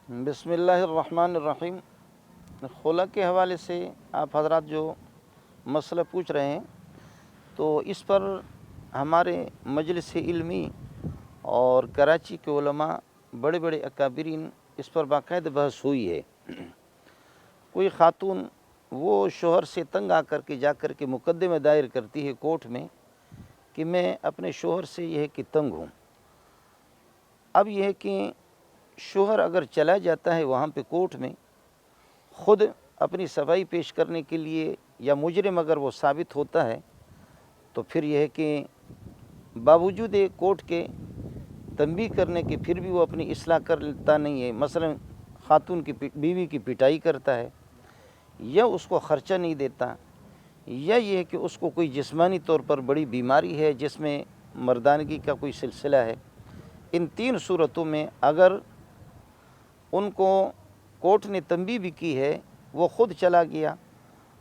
بسم اللہ الرحمن الرحیم۔ خلا کے حوالے سے آپ حضرات جو مسئلہ پوچھ رہے ہیں تو اس پر ہمارے مجلس علمی اور کراچی کے علماء بڑے بڑے اکابرین اس پر باقاعدہ بحث ہوئی ہے۔ کوئی خاتون وہ شوہر سے تنگ آ کر کے جا کر کے مقدمہ دائر کرتی ہے کورٹ میں کہ میں اپنے شوہر سے یہ ہے کہ تنگ ہوں۔ اب یہ ہے کہ شوہر اگر چلا جاتا ہے وہاں پہ کورٹ میں خود اپنی صفائی پیش کرنے کے لیے، یا مجرم اگر وہ ثابت ہوتا ہے تو پھر یہ ہے کہ باوجود کورٹ کے تنبیہ کرنے کے پھر بھی وہ اپنی اصلاح کرتا نہیں ہے، مثلا خاتون کی بیوی کی پٹائی کرتا ہے، یا اس کو خرچہ نہیں دیتا، یا یہ ہے کہ اس کو کوئی جسمانی طور پر بڑی بیماری ہے جس میں مردانگی کا کوئی سلسلہ ہے، ان تین صورتوں میں اگر ان کو کورٹ نے تنبیہ بھی کی ہے، وہ خود چلا گیا،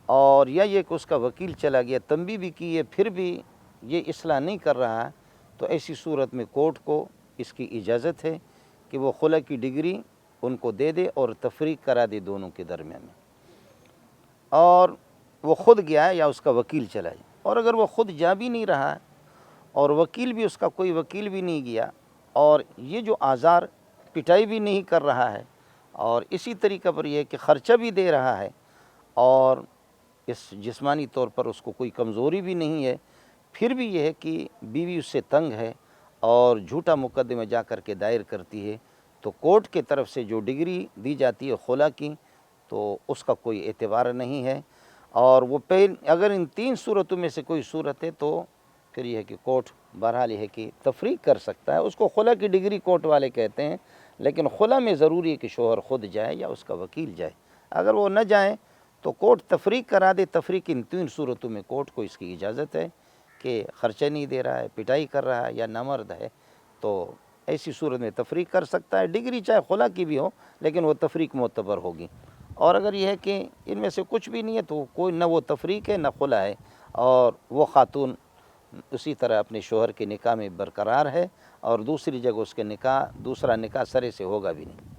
اور یا یہ کہ اس کا وکیل چلا گیا، تنبیہ بھی کی ہے پھر بھی یہ اصلاح نہیں کر رہا ہے، تو ایسی صورت میں کورٹ کو اس کی اجازت ہے کہ وہ خلا کی ڈگری ان کو دے دے اور تفریق کرا دے دونوں کے درمیان میں، اور وہ خود گیا ہے یا اس کا وکیل چلا جائے۔ اور اگر وہ خود جا بھی نہیں رہا ہے اور وکیل بھی، اس کا کوئی وکیل بھی نہیں گیا، اور یہ جو آزار پٹائی بھی نہیں کر رہا ہے اور اسی طریقہ پر یہ ہے کہ خرچہ بھی دے رہا ہے، اور اس جسمانی طور پر اس کو کوئی کمزوری بھی نہیں ہے، پھر بھی یہ ہے کہ بیوی اس سے تنگ ہے اور جھوٹا مقدمہ جا کر کے دائر کرتی ہے، تو کورٹ کے طرف سے جو ڈگری دی جاتی ہے خلا کی تو اس کا کوئی اعتبار نہیں ہے۔ اور وہ اگر ان تین صورتوں میں سے کوئی صورت ہے تو پھر یہ ہے کہ کورٹ بہرحال یہ ہے کہ تفریق کر سکتا ہے، اس کو خلا کی ڈگری کورٹ والے کہتے ہیں، لیکن خلا میں ضروری ہے کہ شوہر خود جائے یا اس کا وکیل جائے۔ اگر وہ نہ جائیں تو کورٹ تفریق کرا دے۔ تفریق ان تین صورتوں میں کورٹ کو اس کی اجازت ہے کہ خرچہ نہیں دے رہا ہے، پٹائی کر رہا ہے یا نامرد ہے، تو ایسی صورت میں تفریق کر سکتا ہے، ڈگری چاہے خلا کی بھی ہو لیکن وہ تفریق معتبر ہوگی۔ اور اگر یہ ہے کہ ان میں سے کچھ بھی نہیں ہے تو کوئی نہ وہ تفریق ہے نہ خلا ہے، اور وہ خاتون اسی طرح اپنے شوہر کے نکاح میں برقرار ہے، اور دوسری جگہ اس کے دوسرا نکاح سرے سے ہوگا بھی نہیں۔